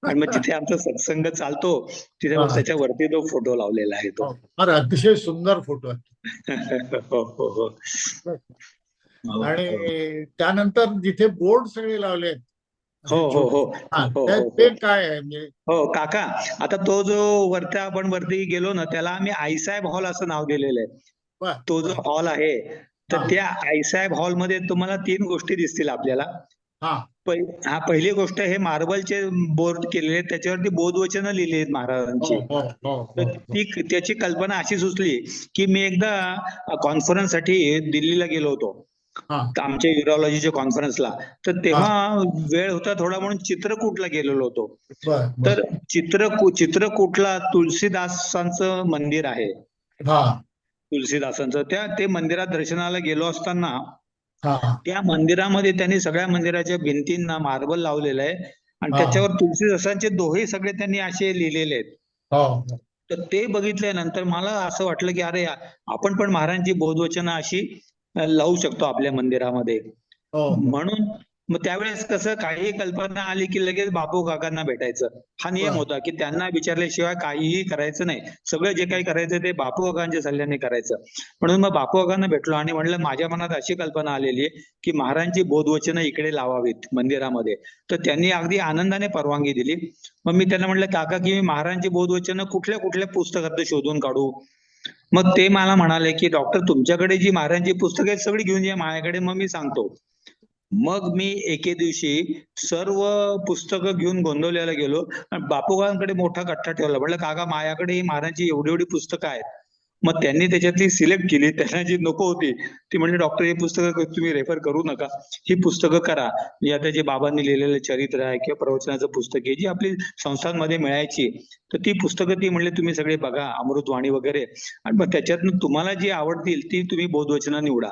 आणि मग जिथे आमचा सत्संग चालतो तिथे हा, त्याच्या वरती तो फोटो लावलेला आहे तो. हो. अरे अतिशय सुंदर फोटो आहे. हो हो हो हो हो आणि त्यानंतर जिथे बोर्ड सगळे लावले आहेत हो असे हो छोटे, हो हा हो ते हो ते हो काय आहे म्हणजे? हो काका. आता तो जो वरती आपण वरती गेलो ना त्याला आम्ही आईसाहेब हॉल असं नाव दिलेलं आहे. बर तो जो बर. हॉल आहे तर हा त्या आईसाहेब हॉलमध्ये तुम्हाला 3 गोष्टी दिसतील आपल्याला. हा पहिली गोष्ट हे मार्बलचे बोर्ड केलेले आहेत त्याच्यावरती बोधवचनं लिहिली आहेत हो महाराजांची. हो हो हो तर हो. त्याची कल्पना अशी सुचली की मी एकदा कॉन्फरन्ससाठी दिल्लीला गेलो होतो. हा तर आमच्या युरॉलॉजीच्या कॉन्फरन्सला. तर हा तेव्हा वेळ होता थोडा म्हणून चित्रकूटला गेलेलो होतो. बर तर बर. चित्रकूटला तुलसीदासांचं मंदिर आहे. हा तुलसीदासांचं ते मंदिरात दर्शनाला गेलो असताना हा त्या मंदिरामध्ये त्यांनी सगळ्या मंदिराच्या भिंतींना मार्बल लावलेलं आहे आणि हा त्याच्यावर तुलसीदासांचे दोहे सगळे त्यांनी असे लिहिलेले आहेत. हो तर ते बघितल्यानंतर मला असं वाटलं की अरे आपण पण महाराजांची बोधवचनं अशी लावू शकतो आपल्या मंदिरामध्ये. हो हो. म्हणून मग त्यावेळेस कसं काही कल्पना आली की लगेच बापू काकांना भेटायचं. हा नियम बर होता की त्यांना विचारल्याशिवाय काहीही करायचं नाही. सगळं जे काही करायचं ते बापू काकांच्या सल्ल्याने करायचं. म्हणून मग बापू काकांना भेटलो आणि म्हणलं माझ्या मनात अशी कल्पना आलेली आहे की महाराजांची बोधवचनं इकडे लावावीत मंदिरामध्ये. तर त्यांनी अगदी आनंदाने परवानगी दिली. मग मी त्यांना म्हटलं काका की मी महाराजांची बोधवचनं कुठल्या कुठल्या पुस्तकात शोधून काढू. मग ते मला म्हणाले की डॉक्टर तुमच्याकडे जी महाराजांची पुस्तकं आहेत सगळी घेऊन या माझ्याकडे मग मी सांगतो. मग मी एके दिवशी सर्व पुस्तकं घेऊन गोंदवलेला गेलो आणि बापूकाकांकडे मोठा गठ्ठा ठेवला. म्हटलं काका माझ्याकडे ही महाराजांची एवढी एवढी पुस्तकं आहेत. मग त्यांनी त्याच्यातली सिलेक्ट केली. त्यांना जी नको होती ती म्हणले डॉक्टर ही पुस्तकं तुम्ही रेफर करू नका. ही पुस्तकं करा. म्हणजे आता जे बाबांनी लिहिलेलं चरित्र आहे किंवा प्रवचनाचं पुस्तक आहे जी आपली संस्थांमध्ये मिळायची. तर ती पुस्तकं ती म्हणले तुम्ही सगळे बघा अमृतवाणी वगैरे आणि मग त्याच्यातनं तुम्हाला जी आवडतील ती तुम्ही बोधवचनं निवडा.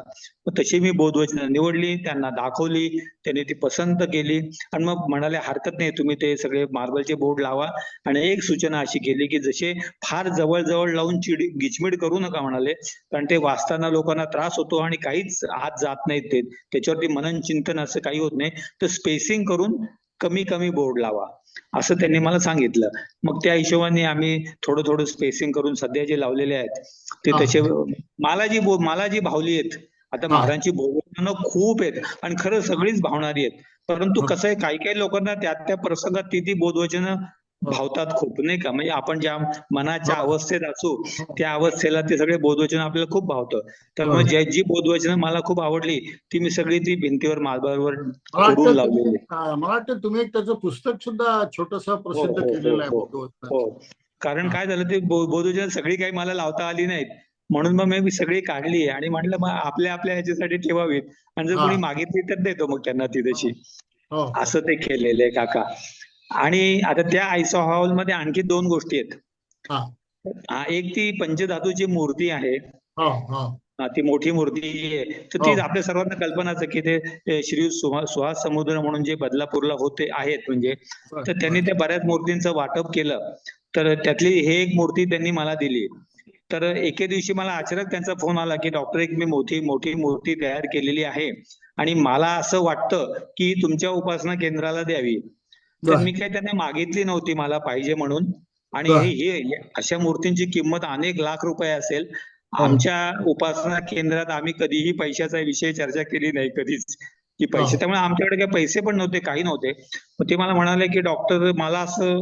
मग तशी मी बोधवचनं निवडली, त्यांना दाखवली, त्यांनी ती पसंत केली आणि मग म्हणाले हरकत नाही तुम्ही ते सगळे मार्बलचे बोर्ड लावा आणि एक सूचना अशी केली की जसे फार जवळ जवळ लावून गिचमीड करू नका म्हणाले. कारण ते वाचताना लोकांना त्रास होतो आणि काहीच आत जात नाहीत ते. त्याच्यावरती मनन चिंतन असं काही होत नाही. तर स्पेसिंग करून कमी कमी बोर्ड लावा. असं त्यांनी मला सांगितलं. मग त्या हिशोबाने आम्ही थोडं थोडं स्पेसिंग करून सध्या जे लावलेले आहेत ते हा तसे मला जी भावली आहेत. आता हा महाराजांची बोधवचनं खूप आहेत आणि खरं सगळीच भावणारी आहेत. परंतु हा कसं आहे काही काही लोकांना त्या त्या प्रसंगात ती बोधवचनं हो भावतात खूप नाही का. म्हणजे आपण ज्या मनाच्या हो अवस्थेत असू हो. त्या अवस्थेला ते सगळे बोधवचन आपल्याला खूप भावतं. त्यामुळे बरोबर. जी बोधवचनं मला खूप आवडली ती मी सगळी ती भिंतीवर मार्बलवर मला कोरून वाटतं तुम्ही लावलेली. मला वाटतं तुम्ही एक त्याचं पुस्तक सुद्धा छोटस हो प्रसिद्ध हो हो केलेलं आहे हो हो. बुद्धवचनाचं. कारण हा काय झालं ते बोधवचन सगळी काही मला लावता आली नाहीत. म्हणून मग मी सगळी काढली आणि म्हटलं मग आपल्या आपल्या ह्याच्यासाठी ठेवावीत आणि जर हा कोणी मागितली तर देतो मग त्यांना ती हो तशी. हो हो. असं ते केलेलं आहे काका. आणि आता त्या आयसा हॉलमध्ये आणखी 2 गोष्टी आहेत. हा एक ती पंचधातूची मूर्ती आहे. हो हो ती मोठी मूर्ती आहे. तर हो ती आपल्या सर्वांना कल्पनाच आहे की ते श्री सुहास समुद्र म्हणून जे बदलापूरला होते आहेत म्हणजे. बर तर त्यांनी बर. त्या बऱ्याच मूर्तींचं वाटप केलं. तर त्यातली हे एक मूर्ती त्यांनी मला दिली. तर एके दिवशी मला अचानक त्यांचा फोन आला की डॉक्टर एक मी मोठी मोठी मूर्ती तयार केलेली आहे आणि मला असं वाटतं की तुमच्या उपासना केंद्राला द्यावी. तर बर मी काही त्यांना मागितली नव्हती मला पाहिजे म्हणून. आणि बर. अशा मूर्तींची किंमत अनेक लाख रुपये असेल. हो आमच्या उपासना केंद्रात आम्ही कधीही पैशाचा विषय चर्चा केली नाही कधीच. की हो पैसे त्यामुळे आमच्याकडे काही पैसे पण नव्हते काही नव्हते. मग ते मला म्हणाले की डॉक्टर मला असं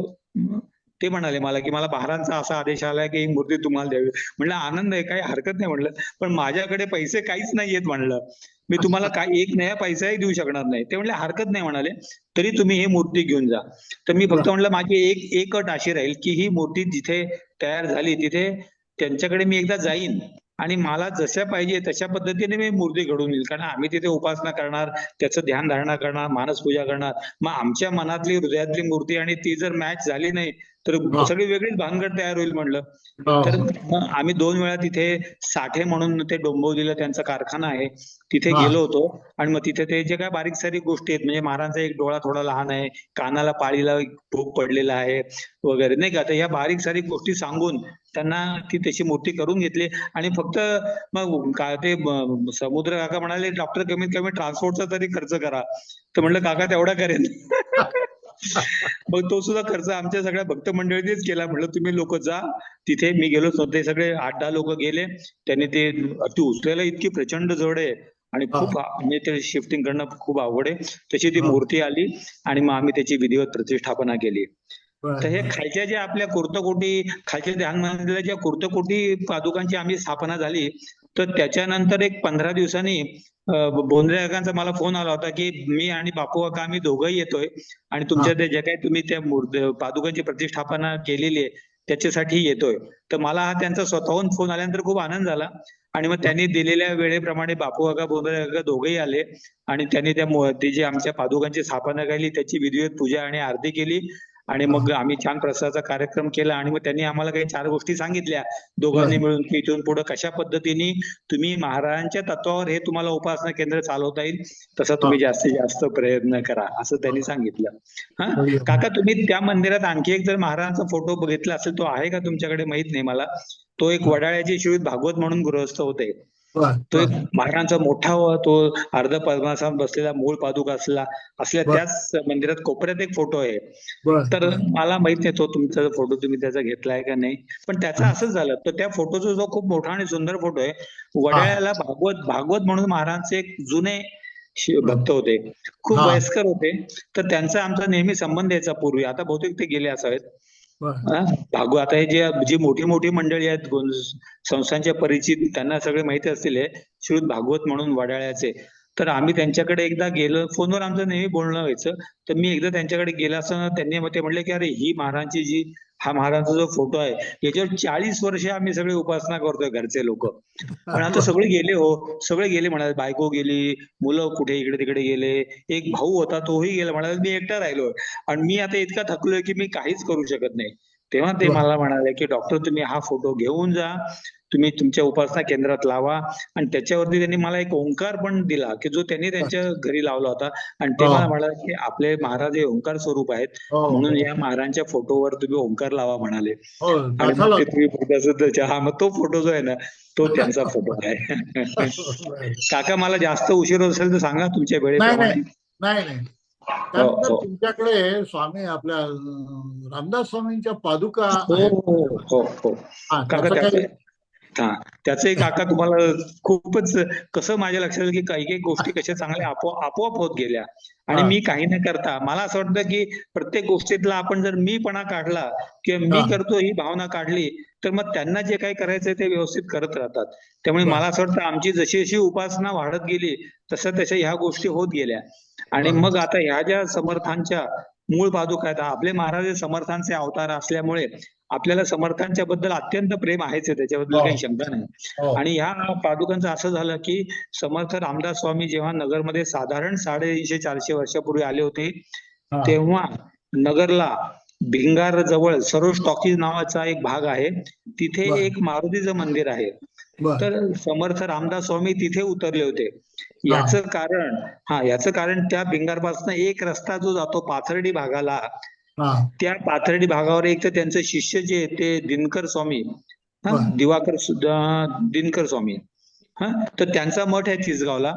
ते म्हणाले मला की मला महाराजांचा असा आदेश आलाय की ही मूर्ती तुम्हाला द्यावी. म्हणलं आनंद आहे काही हरकत नाही म्हणलं. पण माझ्याकडे पैसे काहीच नाहीयेत म्हणलं. मी तुम्हाला काही एक नया पैसाही देऊ शकणार नाही. ते म्हणले हरकत नाही म्हणाले. तरी तुम्ही ही मूर्ती घेऊन जा. तर मी बर फक्त म्हटलं माझी एक अट अशी राहील की ही मूर्ती जिथे तयार झाली तिथे त्यांच्याकडे मी एकदा जाईन आणि मला जशा पाहिजे तशा पद्धतीने मी मूर्ती घडवून येईल. कारण आम्ही तिथे उपासना करणार, त्याचं ध्यानधारणा करणार, मानसपूजा करणार. मग आमच्या मनातली हृदयातली मूर्ती आणि ती जर मॅच झाली नाही तर हो सगळी वेगळीच भानगड तयार होईल म्हणलं. हो तर हो. मग आम्ही 2 वेळा तिथे साठे म्हणून ते डोंबिवलीला त्यांचा कारखाना आहे. तिथे हा गेलो होतो आणि मग तिथे ते जे काही बारीक-सारीक गोष्टी आहेत म्हणजे महाराजांचा एक डोळा थोडा लहान आहे, कानाला पाळीला एक भोग पडलेला आहे वगैरे नाही का. तर ह्या बारीक-सारीक गोष्टी सांगून त्यांना ती तशी मूर्ती करून घेतली आणि फक्त मग काय ते समुद्र काका म्हणाले, "डॉक्टर कमीत कमी ट्रान्सपोर्टचा तरी खर्च करा." तर म्हटलं, "काका तेवढा करेन." मग तो सुद्धा खर्च आमच्या सगळ्या भक्त मंडळीनेच केला. म्हटलं तुम्ही लोक जा तिथे. मी गेलो ते सगळे 8-10 लोक गेले. त्यांनी ते उचलायला इतकी प्रचंड जड आहे आणि हा. खूप म्हणजे ते शिफ्टिंग करणं खूप अवघड आहे. तशी ती हा. मूर्ती आली आणि मग आम्ही त्याची विधिवत प्रतिष्ठापना केली. बर, तर हे बर. खालच्या ज्या आपल्या कुर्तकोटी खालच्या ध्यान मंदिराच्या ज्या कुर्तकोटी पादुकांची आम्ही स्थापना झाली, तर त्याच्यानंतर एक 15 दिवसांनी बोंद्रे काकांचा मला फोन आला होता की मी आणि बापू काका आम्ही दोघंही येतोय आणि हा. तुमच्या ते जे काही तुम्ही त्या पादुकांची प्रतिष्ठापना केलेली आहे त्याच्यासाठी येतोय. तर मला हा त्यांचा स्वतःहून फोन आल्यानंतर खूप आनंद झाला आणि मग त्यांनी दिलेल्या वेळेप्रमाणे बापू काका बोंद्रे काका दोघंही आले आणि त्यांनी ती जी आमच्या पादुकांची स्थापना केली त्याची विधिवत पूजा आणि आरती केली आणि हा. मग आम्ही छान प्रसादाचा कार्यक्रम केला आणि मग त्यांनी आम्हाला काही 4 गोष्टी सांगितल्या दोघांनी बर. मिळून की इथून पुढे कशा पद्धतीने तुम्ही महाराजांच्या तत्वावर हे तुम्हाला उपासना केंद्र चालवता येईल तसं हा. तुम्ही जास्तीत जास्त प्रयत्न करा असं त्यांनी सांगितलं. हा बढिया. काका तुम्ही त्या मंदिरात आणखी एक जर महाराजांचा फोटो बघितला असेल तो आहे का तुमच्याकडे माहित नाही मला. तो एक हा. वडाळ्याचे श्रीयुत भागवत म्हणून गृहस्थ होते. बर, तो एक बर, महाराजांचा मोठा तो अर्ध पद्मासन बसलेला मूळ पादुका असल्या बर, त्याच मंदिरात कोपऱ्यात एक फोटो आहे. बर, तर बर. मला माहित नाही तो तुमचा फोटो तुम्ही त्याचा घेतलाय का नाही. पण त्याचं हा. असंच झालं. तर त्या फोटोचा जो खूप मोठा आणि सुंदर फोटो आहे. हा. वडाळ्याला भागवत म्हणून महाराजांचे एक जुने बर. भक्त होते. खूप हा. वयस्कर होते. तर त्यांचा आमचा नेहमी संबंध यायचा पूर्वी. आता बहुतेक ते गेले असावेत. बर. भागवत आता हे जी मोठी मोठी मंडळी आहेत संस्थांच्या परिचित त्यांना सगळे माहिती असतील हे श्रीयुत भागवत म्हणून वडाळ्याचे. तर आम्ही त्यांच्याकडे एकदा गेलो फोनवर आमचं नेहमी बोलणं व्हायचं. तर मी एकदा त्यांच्याकडे गेला असताना त्यांनी ते म्हणले की अरे ही महाराजांची हा महाराजांचा जो फोटो आहे याच्यावर 40 वर्ष आम्ही सगळे उपासना करतोय घरचे लोक. पण आता सगळे गेले हो. सगळे गेले म्हणाले. बायको गेली, मुलं कुठे इकडे तिकडे गेले. एक भाऊ होता तोही गेला. म्हणाले मी एकटा राहिलोय आणि मी आता इतका थकलोय की मी काहीच करू शकत नाही. तेव्हा ते बर. मला म्हणाले की डॉक्टर तुम्ही हा फोटो घेऊन जा. तुम्ही तुमच्या उपासना केंद्रात लावा आणि त्याच्यावरती त्यांनी मला एक ओंकार पण दिला की जो त्यांनी त्यांच्या घरी लावला होता आणि ते मला हो, म्हणाले की आपले महाराज हे ओंकार स्वरूप आहेत. हो, म्हणून हो, या महाराजांच्या फोटोवर तुम्ही ओंकार लावा म्हणाले. हो. आणि मग दाखवला ते होता. तुम्ही बघितलं हा मग तो फोटो जो आहे ना तो त्यांचा फोटो आहे. बर. काका मला जास्त उशीर असेल तर सांगा तुमच्या नाही, वेळेप्रमाणे. नाही, नाही, नाही. हो त्यानंतर हो तुमच्याकडे स्वामी आपल्या रामदास स्वामींच्या पादुका हो आहेत. हो हो हो हा, काका त्याचं काही. त्याचं हा त्याचंही काका तुम्हाला खूपच कसं माझ्या लक्षात आलं की काही काही गोष्टी कशा चांगल्या आपोआप होत गेल्या आणि हा. मी काही न करता मला असं वाटतं की प्रत्येक गोष्टीतला आपण जर मीपणा काढला किंवा मी हा. करतो ही भावना काढली तर मग त्यांना जे काही करायचंय ते व्यवस्थित करत राहतात. त्यामुळे बर, मला असं वाटतं आमची जशी जशी उपासना वाढत गेली तसं तशा ह्या गोष्टी होत गेल्या आणि बर. मग आता ह्या ज्या समर्थांच्या मूळ पादुका आहेत आपले महाराज हे समर्थांचे अवतार असल्यामुळे आपल्याला समर्थांच्या बद्दल अत्यंत प्रेम आहेच आहे त्याच्याबद्दल हो, काही शंका नाही. हो. आणि ह्या पादुकांचं असं झालं की समर्थ रामदास स्वामी जेव्हा नगरमध्ये साधारण 350-400 वर्षापूर्वी आले होते हा. तेव्हा नगरला भिंगार जवळ सरोज टॉकीज नावाचा एक भाग आहे. तिथे बर, एक मारुतीचं मंदिर आहे. बर. तर समर्थ रामदास स्वामी तिथे उतरले होते. हा. याचं कारण त्या भिंगारपासून एक रस्ता जो जातो पाथर्डी भागाला हा. त्या पाथर्डी भागावर एक तर त्यांचे शिष्य जे आहेत ते दिनकर स्वामी बर. दिवाकर सुद्धा दिनकर स्वामी तर त्यांचा मठ आहे चिचगावला.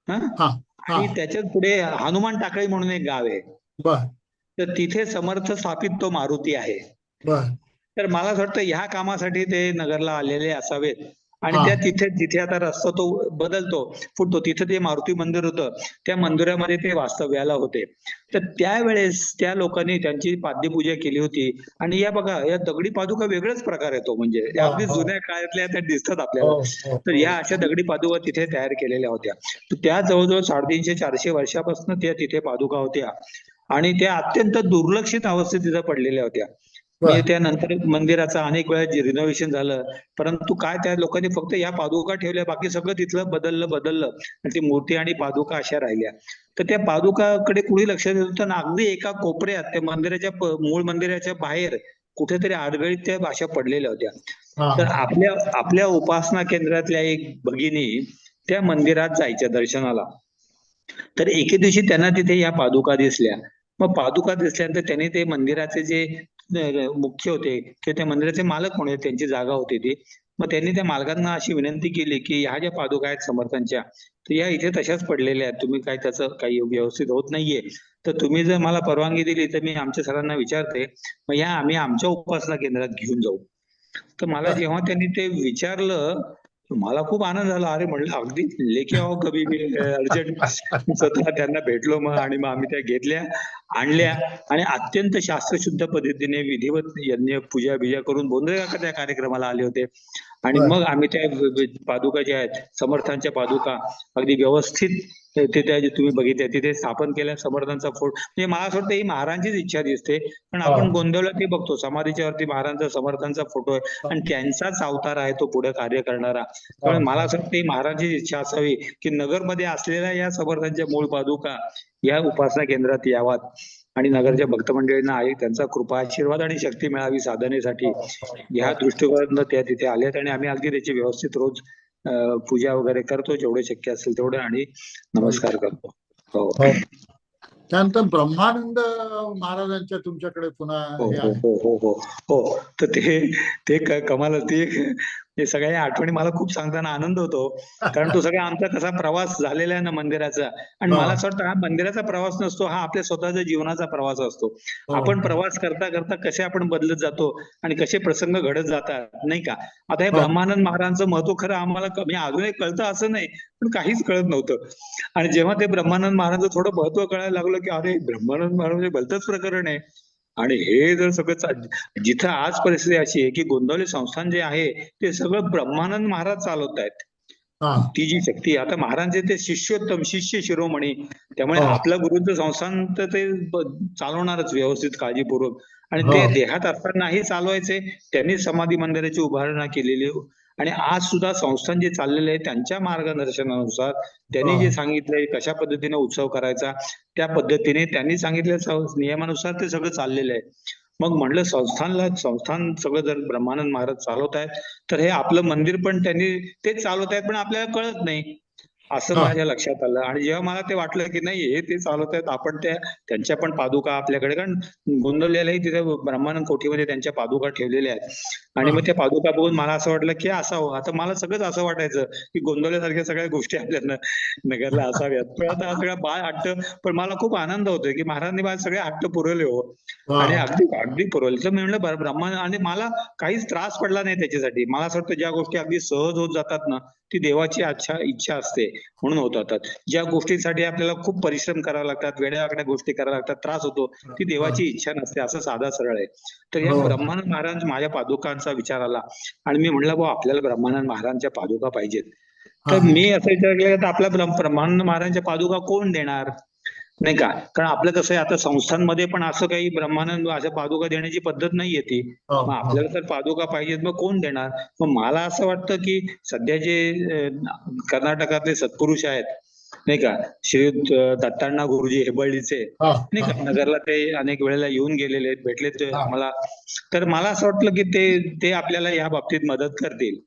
हा. हा. आणि त्याच्याच पुढे हनुमान टाकळी म्हणून एक गाव आहे. बर, तर तिथे समर्थ स्थापित तो मारुती आहे. बर. तर मला असं वाटतं ह्या कामासाठी ते नगरला आलेले असावेत आणि हा. त्या जिथे आता रस्ता तो बदलतो फुटतो तिथे ते मारुती मंदिर होतं. त्या मंदिरामध्ये ते वास्तव्याला होते. तर त्यावेळेस त्या लोकांनी त्यांची पाद्यपूजा केली होती आणि या बघा या दगडी पादुका वेगळाच प्रकार येतो म्हणजे या हो, अगदी हो, जुन्या काळातल्या त्या दिसतात हो, आपल्याला. हो, तर हो. या अशा दगडी पादुका तिथे तयार केलेल्या होत्या. तर त्या जवळजवळ 350-400 वर्षापासून त्या तिथे पादुका होत्या आणि त्या अत्यंत दुर्लक्षित अवस्थेत तिथे पडलेल्या होत्या. म्हणजे बर, त्यानंतर मंदिराचं अनेक वेळा रिनोव्हेशन झालं परंतु काय त्या लोकांनी फक्त या पादुका ठेवल्या बाकी सगळं तिथलं बदललं आणि ती मूर्ती आणि पादुका अशा राहिल्या. तर त्या पादुकाकडे कुणी लक्ष देत होतं ना अगदी एका कोपऱ्यात त्या मंदिराच्या मूळ मंदिराच्या बाहेर कुठेतरी आडगळीत त्या अशा पडलेल्या होत्या. हा. तर आपल्या उपासना केंद्रातल्या एक भगिनी त्या मंदिरात जायच्या दर्शनाला. तर एके दिवशी त्यांना तिथे या पादुका दिसल्या. मग पादुका दिसल्यानंतर त्यांनी ते मंदिराचे जे मुख्य होते किंवा त्या मंदिराचे मालक म्हणून त्यांची जागा होती ती. मग त्यांनी त्या मालकांना अशी विनंती केली की ह्या ज्या पादुका आहेत समर्थांच्या तर या इथे तशाच पडलेल्या आहेत, तुम्ही काय त्याचं काही व्यवस्थित होत नाहीये, तर तुम्ही जर मला परवानगी दिली तर मी आमच्या सरांना विचारते, मग ह्या आम्ही आमच्या उपासना केंद्रात घेऊन जाऊ. तर मला जेव्हा त्यांनी ते विचारलं, मला खूप आनंद झाला. अरे म्हणलं अगदी लेके आओ कभी भी अर्जंट. स्वतः त्यांना भेटलो मग आणि मग आम्ही त्या घेतल्या, आणल्या आणि अत्यंत शास्त्रशुद्ध पद्धतीने विधिवत यज्ञ, पूजा-बिजा करून बोंधळे काका त्या कार्यक्रमाला आले होते. आणि बर. मग आम्ही त्या पादुका ज्या आहेत, समर्थांच्या पादुका अगदी व्यवस्थित ते त्या जे तुम्ही बघितल्या तिथे स्थापन केल्या. समर्थांचा म्हणजे मला असं वाटतं ही महाराजांचीच इच्छा दिसते. पण आपण हो. गोंधळला ते बघतो समाधीच्या वरती महाराजांचा, समर्थांचा फोटो आहे आणि त्यांचाच अवतार आहे तो पुढे कार्य करणारा. त्यामुळे मला असं वाटतं ही महाराजांची इच्छा असावी की नगरमध्ये असलेल्या या समर्थांच्या मूळ पादुका या उपासना केंद्रात याव्यात आणि नगरच्या भक्त मंडळींना आहे त्यांचा कृपा, आशीर्वाद आणि शक्ती मिळावी साधनेसाठी. या दृष्टिकोनातनं त्या तिथे आल्यात आणि आम्ही अगदी त्याची व्यवस्थित रोज पूजा वगैरे करतो, जेवढे शक्य असेल तेवढे आणि नमस्कार करतो. हो. हो. त्यानंतर ब्रह्मानंद महाराजांच्या तुमच्याकडे पुन्हा हो हे हो आहे. हो हो हो हो. तर ते कमाल ते ते सगळ्या आठवणी मला खूप सांगताना आनंद होतो. कारण तो सगळा आमचा कसा प्रवास झालेला आहे ना मंदिराचा. आणि मला असं वाटतं हा मंदिराचा प्रवास नसतो, हा आपल्या स्वतःच्या जीवनाचा प्रवास असतो. आपण प्रवास करता करता कसे आपण बदलत जातो आणि कसे प्रसंग घडत जातात, नाही का? आता हे हो. ब्रह्मानंद महाराजांचं महत्व खरं आम्हाला म्हणजे अजूनही कळतं असं नाही, पण काहीच कळत नव्हतं. आणि जेव्हा ते ब्रह्मानंद महाराजांचं थोडं महत्व कळायला लागलं, की अरे ब्रह्मानंद महाराज म्हणजे भलतंच प्रकरण आहे. आणि हे जर सगळं जिथं आज परिस्थिती अशी आहे, की गोंदवले संस्थान जे आहे, ते सगळं ब्रह्मानंद महाराज चालवतायत. हा. ती जी शक्ती आता महाराजांचे ते शिष्योत्तम, शिष्य शिरोमणी. त्यामुळे हो. आपल्या गुरूंचं संस्थान तर ते चालवणारच व्यवस्थित काळजीपूर्वक. आणि हो. ते देहात असतानाही चालवायचे. त्यांनी समाधी मंदिराची उभारणा केलेली आणि आज सुद्धा संस्थान जे चाललेलं आहे त्यांच्या मार्गदर्शनानुसार त्यांनी जे सांगितलंय कशा पद्धतीने उत्सव करायचा, त्या पद्धतीने त्यांनी सांगितलेल्या नियमानुसार ते सगळं चाललेलं आहे. मग म्हणलं संस्थान सगळं जर ब्रह्मानंद महाराज चालवतायत, तर हे आपलं मंदिर पण त्यांनी तेच चालवतायत पण आपल्याला कळत नाही. असं हा. माझ्या लक्षात आलं आणि जेव्हा मला ते वाटलं, की नाही हे ते चालवतायत आपण त्यांच्या पण पादुका आपल्याकडे कारण गोंदवलेलाही तिथे ब्रह्मानंद कोठीमध्ये त्यांच्या पादुका ठेवलेल्या आहेत. आणि मग त्या पादुका बघून मला असं वाटलं, की असावं. आता मला सगळंच असं वाटायचं, की गोंदवलेसारख्या सगळ्या गोष्टी आपल्या नगरला असाव्यात. पण आता हा सगळा बाळ हट्ट पण मला खूप आनंद होतोय, की महाराजांनी माझे सगळे हट्ट पुरवले हो. आणि हा. अगदी अगदी पुरवले. तर मी म्हणलं ब्रह्मानंद आणि मला काहीच त्रास पडला नाही त्याच्यासाठी. मला असं वाटतं ज्या गोष्टी अगदी सहज होत जातात ना, ती देवाची इच्छा असते म्हणून होत जातात. ज्या गोष्टींसाठी आपल्याला खूप परिश्रम करावे लागतात, वेड्या-वाकड्या गोष्टी कराव्या लागतात, त्रास होतो, ती देवाची इच्छा नसते. असं साधा सरळ आहे. तर या हो. ब्रह्मानंद महाराज माझ्या पादुकांचा विचार आला आणि मी म्हणलं बुवा आपल्याला ब्रह्मानंद महाराजांच्या पादुका पाहिजेत. हा. तर मी असं विचार केला तर आपल्या ब्रह्मानंद महाराजांच्या पादुका कोण देणार? नाही का? कारण आपलं कसं आहे आता संस्थांमध्ये पण असं काही ब्रह्मानंद अशा पादुका देण्याची पद्धत नाहीये ती. हो. मग आपल्याला तर पादुका पाहिजेत, मग कोण देणार? मग मला असं वाटतं, की सध्या जे कर्नाटकातले सत्पुरुष आहेत, नाही का? श्रीयुत दत्तांना गुरुजी हेबळलीचे, हा. नाही हा. का? नगरला ते अनेक वेळेला येऊन गेलेले आहेत, भेटलेत हा. मला. तर मला असं वाटलं, की ते आपल्याला या बाबतीत मदत करतील.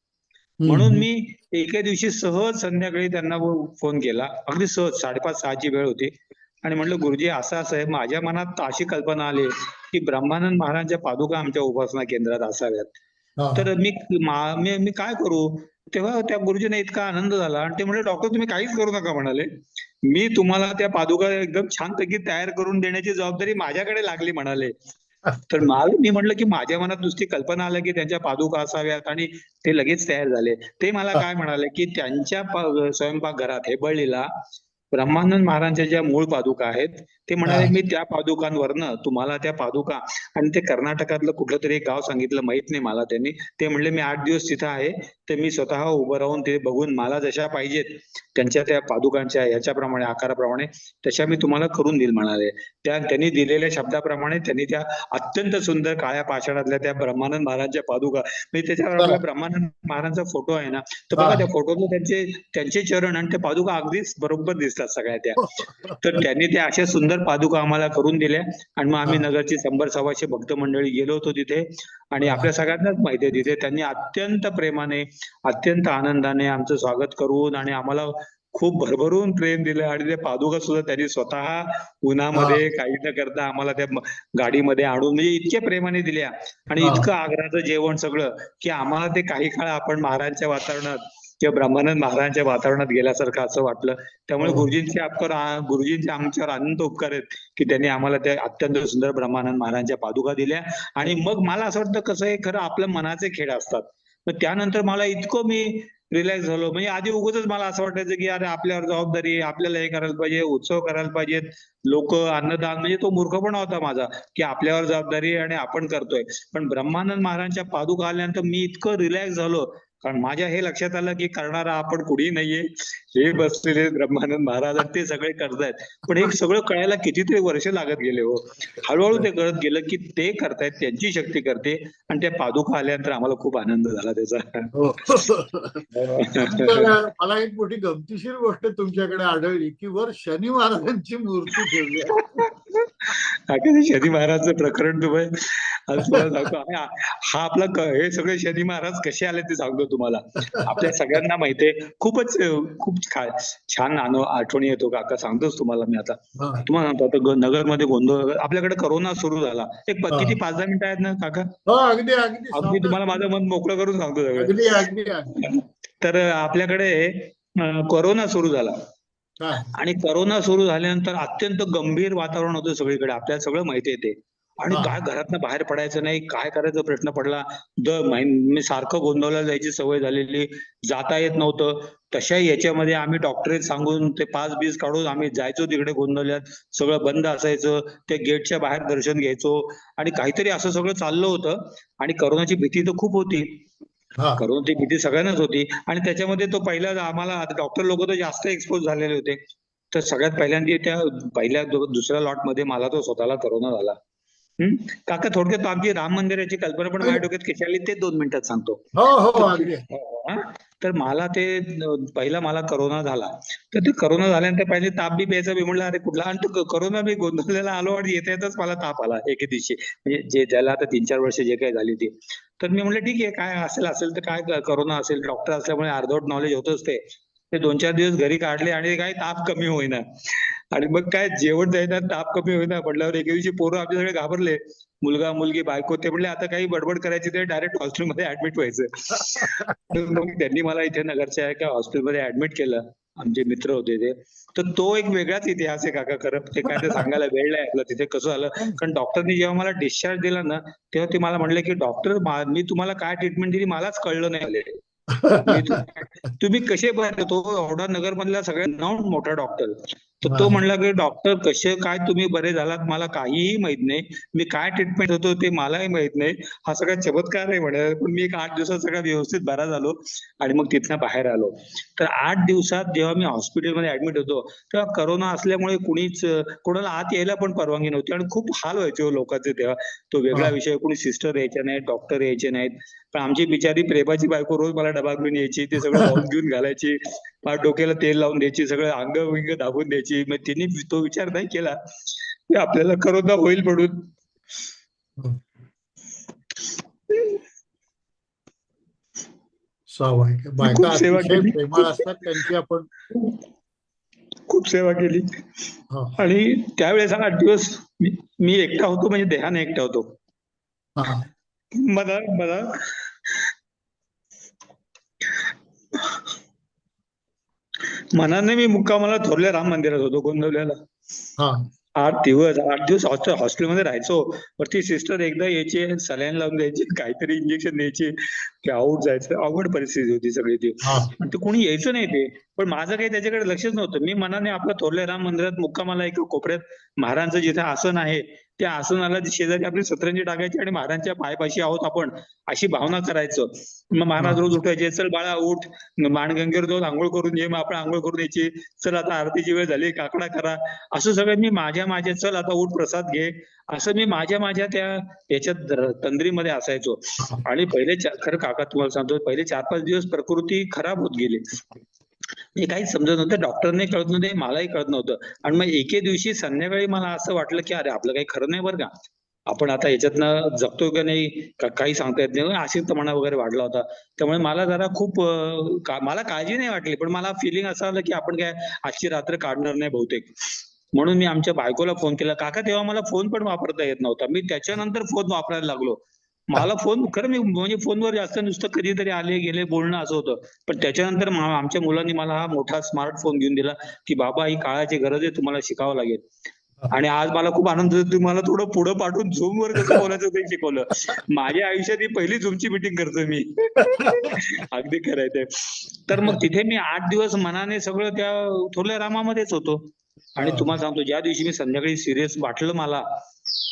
म्हणून हम्म. मी एके दिवशी सहज संध्याकाळी त्यांना फोन केला. अगदी सहज 5:30-6 ची वेळ होती. आणि म्हटलं, "गुरुजी असं-असं आहे." माझ्या मनात अशी कल्पना आली, की ब्रह्मानंद महाराजांच्या पादुका आमच्या उपासना केंद्रात असाव्यात. हा. तर मी काय करू? तेव्हा त्या गुरुजींना इतका आनंद झाला आणि ते म्हणाले, "डॉक्टर तुम्ही काहीच करू नका," म्हणाले. "मी तुम्हाला त्या पादुका एकदम छानपैकी तयार करून देण्याची जबाबदारी माझ्याकडे लागली," म्हणाले. तर मी म्हटलं, की माझ्या मनात नुसती कल्पना आली, की त्यांच्या पादुका असाव्यात आणि ते लगेच तयार झाले. ते मला काय म्हणाले, की त्यांच्या स्वयंपाकघरात हेबळलीला ब्रह्मानंद महाराजांच्या ज्या मूळ पादुका आहेत, ते म्हणाले, "मी त्या पादुकांवरनं तुम्हाला त्या पादुका." आणि ते कर्नाटकातलं कुठलंतरी एक गाव सांगितलं, माहित नाही मला त्यांनी. ते म्हणले, "मी 8 दिवस तिथं आहे, तर मी स्वतः उभं राहून ते बघून मला जशा पाहिजेत त्यांच्या त्या पादुकांच्या ह्याच्याप्रमाणे, आकाराप्रमाणे तशा मी तुम्हाला करून देईल," म्हणाले. त्यांनी दिलेल्या शब्दाप्रमाणे त्यांनी त्या अत्यंत सुंदर काळ्या पाषाणातल्या त्या ब्रह्मानंद महाराजांच्या पादुका म्हणजे त्याच्यावर आपला ब्रह्मानंद महाराजांचा फोटो आहे ना, तर बघा त्या फोटोतले त्यांचे चरण आणि त्या पादुका अगदीच बरोबर दिसतात सगळ्या त्या. तर त्यांनी त्या अशा सुंदर पादुका आम्हाला करून दिल्या आणि मग आम्ही नगरची 100-125 भक्त मंडळी गेलो होतो तिथे आणि आपल्या सगळ्यांनाच माहिती आहे तिथे त्यांनी अत्यंत प्रेमाने, अत्यंत आनंदाने आमचं स्वागत करून आणि आम्हाला खूप भरभरून प्रेम दिलं आणि ते पादुका सुद्धा त्यांनी स्वतः उन्हामध्ये काही न करता आम्हाला त्या गाडीमध्ये आणून म्हणजे इतक्या प्रेमाने दिल्या आणि इतकं आग्रहाचं जेवण सगळं, की आम्हाला ते काही काळ आपण महाराजांच्या वातावरणात किंवा ब्रह्मानंद महाराजांच्या वातावरणात गेल्यासारखं असं वाटलं. त्यामुळे हो. गुरुजींचे आमच्यावर अनंत उपकार आहेत की त्यांनी आम्हाला त्या अत्यंत सुंदर ब्रह्मानंद महाराजांच्या पादुका दिल्या. आणि मग मला असं वाटतं कसं आहे, खरं आपल्या मनाचे खेळ असतात. मग त्यानंतर मला इतकं मी रिलॅक्स झालो. म्हणजे आधी उगाचच मला असं वाटायचं की अरे आपल्यावर जबाबदारी आहे, आपल्याला हे करायला पाहिजे, उत्सव करायला पाहिजेत, लोक अन्नदान, म्हणजे तो मूर्खपणा होता माझा की आपल्यावर जबाबदारी आहे आणि आपण करतोय. पण ब्रह्मानंद महाराजांच्या पादुका आल्यानंतर मी इतकं रिलॅक्स झालो, कारण माझ्या हे लक्षात आलं की करणारा आपण कुणी नाहीये, हे बसलेले ब्रह्मानंद महाराज आणि ते सगळे करतायत. पण हे सगळं कळायला कितीतरी वर्ष लागत गेले हो. हळूहळू ते कळत गेलं की ते करतायत, त्यांची शक्ती करते. आणि त्या पादुका आल्यानंतर आम्हाला खूप आनंद झाला त्याचा. हो. तर मला एक मोठी गमतीशीर गोष्ट तुमच्याकडे आढळली की वर शनी महाराजांची मूर्ती ठेवली आहे. शनी महाराजचं प्रकरण तुम्ही आज तुम्हाला सांगतो. हा आपला हे सगळे शनी महाराज कसे आले ते सांगतो तुम्हाला. आपल्या सगळ्यांना माहितीये, खूप छान आठवणी येतो काका, सांगतोच तुम्हाला मी आता. हा. तुम्हाला सांगतो आता नगरमध्ये गोंधळ, आपल्याकडे करोना सुरू झाला. हा. किती 5-10 मिनिटं आहेत ना काका? हो, अगदी अगदी अगदी तुम्हाला माझं मन मोकळं करून सांगतो सगळं. अगदी अगदी अगदी. तर आपल्याकडे कोरोना सुरू झाला. हा. आणि करोना सुरू झाल्यानंतर अत्यंत गंभीर वातावरण होतं सगळीकडे, आपल्याला सगळं माहिती आहे ते. आणि हा. काय घरातनं बाहेर पडायचं नाही, काय करायचा प्रश्न पडला. मी सारखं गोंधळला जायची सवय झालेली, जाता येत नव्हतं. तशा याच्यामध्ये आम्ही डॉक्टरेट सांगून ते पास बीस काढून आम्ही जायचो तिकडे गोंधळल्यात. सगळं बंद असायचं, त्या गेटच्या बाहेर दर्शन घ्यायचो आणि काहीतरी असं सगळं चाललं होतं. आणि करोनाची भीती तर खूप होती. हा. करोनाची भीती सगळ्यांनाच होती. आणि त्याच्यामध्ये तो पहिला आम्हाला डॉक्टर लोक तर जास्त एक्सपोज झालेले होते. तर सगळ्यात पहिल्यांदा त्या दुसऱ्या लॉटमध्ये मला तो स्वतःला करोना झाला. काका थोडक्यात आमची राम मंदिराची कल्पना पण माझ्या डोक्यात कशी आली ते 2 मिनिटात सांगतो. हो हो अगदी. तर मला ते पहिला मला करोना झाला. तर ते करोना झाल्यानंतर पहिले ताप बी प्यायचा, मी म्हणलं अरे कुठला, आणि तो करोना मी गोंधळलेला आलो आणि येताच मला ताप आला एके दिवशी, म्हणजे जे त्याला आता 3-4 वर्ष जे काही झाली ती. तर मी म्हणलं ठीक आहे, काय असेल तर काय, करोना असेल, डॉक्टर असल्यामुळे अर्धवट नॉलेज होतच ते. 2-4 दिवस घरी काढले आणि काही ताप कमी होईना. आणि मग काय जेवण द्यायला ताप कमी होईना म्हटल्यावर एके दिवशी पोरं आपले सगळे घाबरले. मुलगा मुलगी बायको, ते म्हणले आता काही बडबड करायची ते डायरेक्ट हॉस्पिटलमध्ये ऍडमिट व्हायचं. तर मग त्यांनी मला इथे नगरच्या एका हॉस्पिटलमध्ये ऍडमिट केलं. आमचे मित्र होते ते. तर तो एक वेगळाच इतिहास आहे काका खरं. ते काय ते सांगायला वेळ नाही आपला तिथे कसं झालं. कारण डॉक्टरनी जेव्हा मला डिस्चार्ज दिला ना, तेव्हा ते मला म्हणले की डॉक्टर मी तुम्हाला काय ट्रीटमेंट दिली मलाच कळलं नाही. तुम्ही कसे बरे, तो एवढा नगर मधला सगळ्यात मोठा डॉक्टर. तर तो म्हणला की डॉक्टर कसे काय तुम्ही बरे झालात मला काहीही माहित नाही. मी काय ट्रीटमेंट होतो ते मलाही माहित नाही. हा सगळा चमत्कार आहे म्हणे. पण मी एक 8 दिवसात सगळा व्यवस्थित बरा झालो आणि मग तिथनं बाहेर आलो. तर 8 दिवसात जेव्हा मी हॉस्पिटलमध्ये ऍडमिट होतो तेव्हा करोना असल्यामुळे कोणाला आत यायला पण परवानगी नव्हती आणि खूप हाल व्हायचे हो लोकांचे तेव्हा. तो वेगळा विषय, कोणी सिस्टर यायच्या नाहीत, डॉक्टर यायचे नाहीत. पण आमची बिचारी प्रेमाची बायको रोज मला डबा घेऊन यायची, ते सगळं बाउल घेऊन घालायची, डोक्याला तेल लावून द्यायची, सगळं अंग विंग दाबून द्यायची. मग तिने तो विचार नाही केला की आपल्याला करोना होईल म्हणून. स्वाभाविक. बायका खूप सेवा अतिशय केली, प्रेमळ असतात, त्यांची आपण खूप सेवा केली. हा. आणि त्यावेळेस 8 दिवस मी एकटा होतो, म्हणजे देहाने एकटा होतो. हा. मला मला मनाने मी मुक्कामाला थोरल्या राम मंदिरात होतो गोंदवल्याला. हा. 8 दिवस हॉस्टेलमध्ये राहायचो. वरती सिस्टर एकदा यायची, सलाईन लावून द्यायची, काहीतरी इंजेक्शन द्यायची, की आऊट जायचं. अवघड परिस्थिती होती सगळी ती. हा. आणि ते कोणी यायचं नाही ते. पण माझं काही त्याच्याकडे लक्षच नव्हतं. मी मनाने आपल्या थोरल्या राम मंदिरात मुक्कामाला एका कोपऱ्यात महाराजांचं जिथे आसन आहे त्या आसनाला शेजारी आपली सतरंजी टाकायची आणि महाराजांच्या पायपाशी आहोत आपण, अशी भावना करायचं. मग महाराज रोज उठायचे, चल बाळा उठ, माणगंगेवर जाऊन आंघोळ करून ये. मग आपण आंघोळ करून यायची, चल आता आरतीची वेळ झाली, काकडा करा. असं सगळं मी माझ्या चल आता उठ प्रसाद घे, असं मी माझ्या त्या याच्यात तंद्रीमध्ये असायचो. आणि पहिले खरं काका तुम्हाला सांगतो, पहिले 4-5 दिवस प्रकृती खराब होत गेली. हे काहीच समजत नव्हतं, डॉक्टरने कळत नव्हते, मलाही कळत नव्हतं. आणि मग एके दिवशी संध्याकाळी मला असं वाटलं की अरे आपलं काही खरं नाही बरं का, आपण आता याच्यातनं जगतोय का नाही काही सांगता येत नाही. अशक्तपणा वगैरे वाढला होता. त्यामुळे मला जरा खूप मला काळजी नाही वाटली, पण मला फिलिंग असं आलं की आपण काय आजची रात्र काढणार नाही बहुतेक. म्हणून मी आमच्या बायकोला फोन केला. काका तेव्हा मला फोन पण वापरता येत नव्हता. मी त्याच्यानंतर फोन वापरायला लागलो. मला फोन खरं मी म्हणजे फोनवर जास्त नुसतं कधीतरी आले गेले बोलणं असं होतं. पण त्याच्यानंतर आमच्या मुलांनी मला हा मोठा स्मार्टफोन घेऊन दिला, की बाबा ही काळाची गरज आहे, तुम्हाला शिकावं लागेल. आणि आज मला खूप आनंद होतो, तुम्ही मला थोडं पुढं पाठवून झूमवर कसं बोलायचं ते शिकवलं. माझ्या आयुष्यात ही पहिली झूमची मीटिंग करतोय मी. अगदी खरं आहे ते. तर मग तिथे मी 8 दिवस मनाने सगळं त्या थोरल्या रामामध्येच होतो. आणि तुम्हाला सांगतो ज्या दिवशी मी संध्याकाळी सीरियस वाटलं मला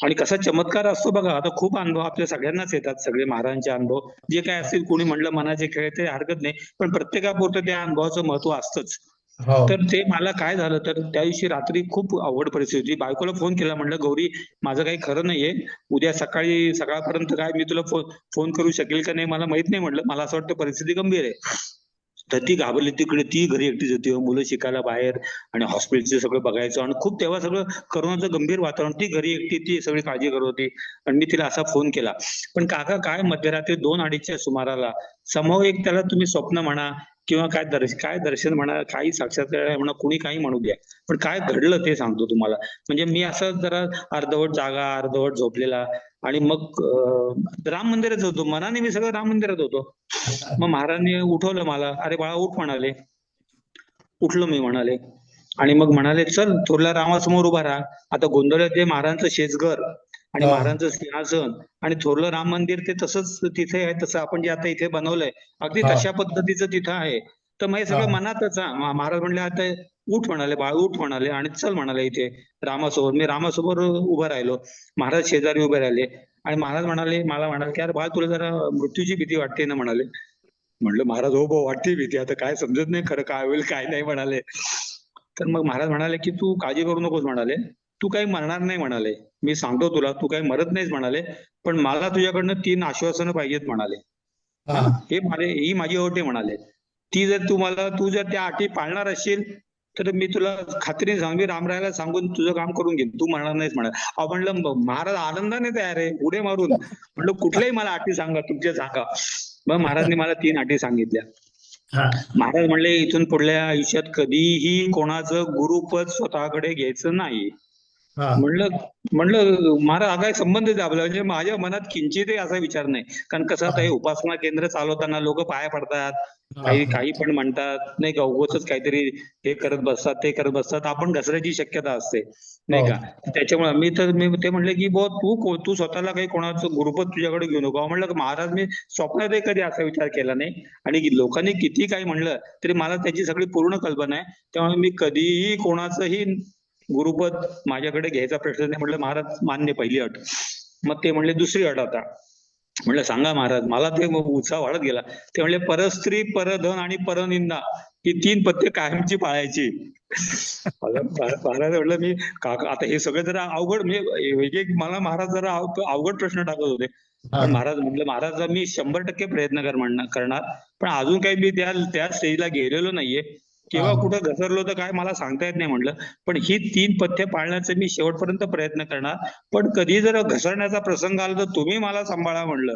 आणि कसा चमत्कार असतो बघा, आता खूप अनुभव आपल्या सगळ्यांनाच येतात, सगळे महाराजांचे अनुभव. जे काय असतील कोणी म्हणलं मनाचे खेळ ते हरकत नाही. पण प्रत्येकापुरतं त्या अनुभवाचं महत्व असतंच. हो. तर ते मला काय झालं तर त्या दिवशी रात्री खूप अवघड परिस्थिती होती. बायकोला फोन केला म्हणलं, "गौरी माझं काही खरं नाहीये. उद्या सकाळी सकाळपर्यंत काय मी तुला फोन करू शकेल का नाही मला माहित नाही" म्हटलं. "मला असं वाटतं परिस्थिती गंभीर आहे." तर ती घाबरली तिकडे ती घरी एकटीच होती. मुलं शिकायला बाहेर आणि हॉस्पिटलचं सगळं बघायचं आणि खूप तेव्हा सगळं कोरोनाचं गंभीर वातावरण. ती घरी एकटी ती सगळी काळजी करत होती आणि मी तिला असा फोन केला. पण काका काय मध्यरात्री 2-2:30च्या सुमाराला समोर एक त्याला तुम्ही स्वप्न म्हणा किंवा काय दर्शन म्हणा, काही साक्षात्कार म्हणा, कुणी काही म्हणू द्या. पण काय घडलं ते सांगतो तुम्हाला. म्हणजे मी असं जरा अर्धवट जागा, अर्धवट झोपलेला आणि मग राम मंदिरात होतो. मनाने मी सगळं राम मंदिरात होतो. मग महाराजांनी उठवलं मला. "अरे बाळा उठ" म्हणाले. उठलो मी म्हणाले. आणि मग म्हणाले, "चल थोरल्या रामासमोर उभा राहा." आता गोंधळात ते महाराजांचं शेजघर आणि हो. महाराजांचं सिंहासन आणि थोरलं राम मंदिर ते तसंच तिथे आहे. तसं आपण जे आता इथे बनवलंय, अगदी हा. तशा पद्धतीचं तिथं आहे. तर मग हे सगळं हा. मनातच हां. महाराज म्हणले, "आता उठ" म्हणाले, "बाळ उठ" म्हणाले आणि "चल" म्हणाले इथे रामासमोर. मी रामासमोर उभं राहिलो. महाराज शेजारी उभे राहिले आणि महाराज मला म्हणाले, की "अरे बाळ तुला जरा मृत्यूची भीती वाटते ना?" म्हणाले. म्हटलं, "महाराज हो भाऊ वाटते भीती. आता काय समजत नाही खरं काय होईल काय नाही" म्हणाले. तर मग महाराज म्हणाले, की "तू काळजी करू नकोस" म्हणाले. "तू काही मरणार नाही" म्हणाले. "मी सांगतो तुला तू काही मरत नाहीस" म्हणाले. "पण मला तुझ्याकडनं 3 आश्वासनं पाहिजेत" म्हणाले. हा. हां, ही माझी अट आहे म्हणाले. तू जर त्या अटी पाळणार असशील, तर मी तुला खात्रीने सांगतो मी रामरायाला सांगून तुझं काम करून घेईन. तू मरणार नाहीस म्हणाले. अहो म्हणलं महाराज आनंदाने तयार आहे, उडी मारून. म्हटलं कुठल्याही मला अटी सांगा, तुमच्या सांगा. मग महाराजांनी मला 3 अटी सांगितल्या. हा. महाराज म्हणले, "इथून पुढल्या आयुष्यात कधीही कोणाचं गुरुपद स्वतःकडे घ्यायचं नाही." हा. म्हणलं म्हणलं महाराज हा काय संबंध आहे आपला म्हणजे माझ्या मनात किंचितही असा विचार नाही. कारण कसं आता हे उपासना केंद्र चालवताना लोक पाया पडतात. काही काही पण म्हणतात नाही का उगाचच काहीतरी हे करत बसतात ते करत बसतात आपण घसरायची शक्यता असते नाही का त्याच्यामुळे मी ते म्हणले की बुवा तू स्वतःला काही कोणाचं गुरुपद तुझ्याकडे घेऊ नको म्हणलं महाराज मी स्वप्नातही कधी असा विचार केला नाही आणि लोकांनी किती काही म्हणलं तरी मला त्याची सगळी पूर्ण कल्पना आहे त्यामुळे मी कधीही कोणाचंही गुरुपद माझ्याकडे घ्यायचा प्रश्न नाही म्हटलं महाराज मान्य पहिली अट मग ते म्हणले दुसरी अट आता म्हणलं सांगा महाराज मला ते उत्साह वाढत गेला ते म्हणले परस्त्री परधन आणि परनिंदा ही 3 पथ्य कायमची पाळायची महाराज म्हटलं मी आता हे सगळं जरा अवघड म्हणजे एक मला महाराज जरा अवघड प्रश्न टाकत होते पण महाराज म्हटलं महाराज मी 100% प्रयत्न करणार पण अजून काही मी त्या स्टेजला गेलेलो नाहीये केव्हा कुठं घसरलो तर काय मला सांगता येत नाही म्हटलं पण ही 3 पथ्य पाळण्याचे मी शेवटपर्यंत प्रयत्न करणार पण कधी जर घसरण्याचा प्रसंग आला तर तुम्ही मला सांभाळा म्हणलं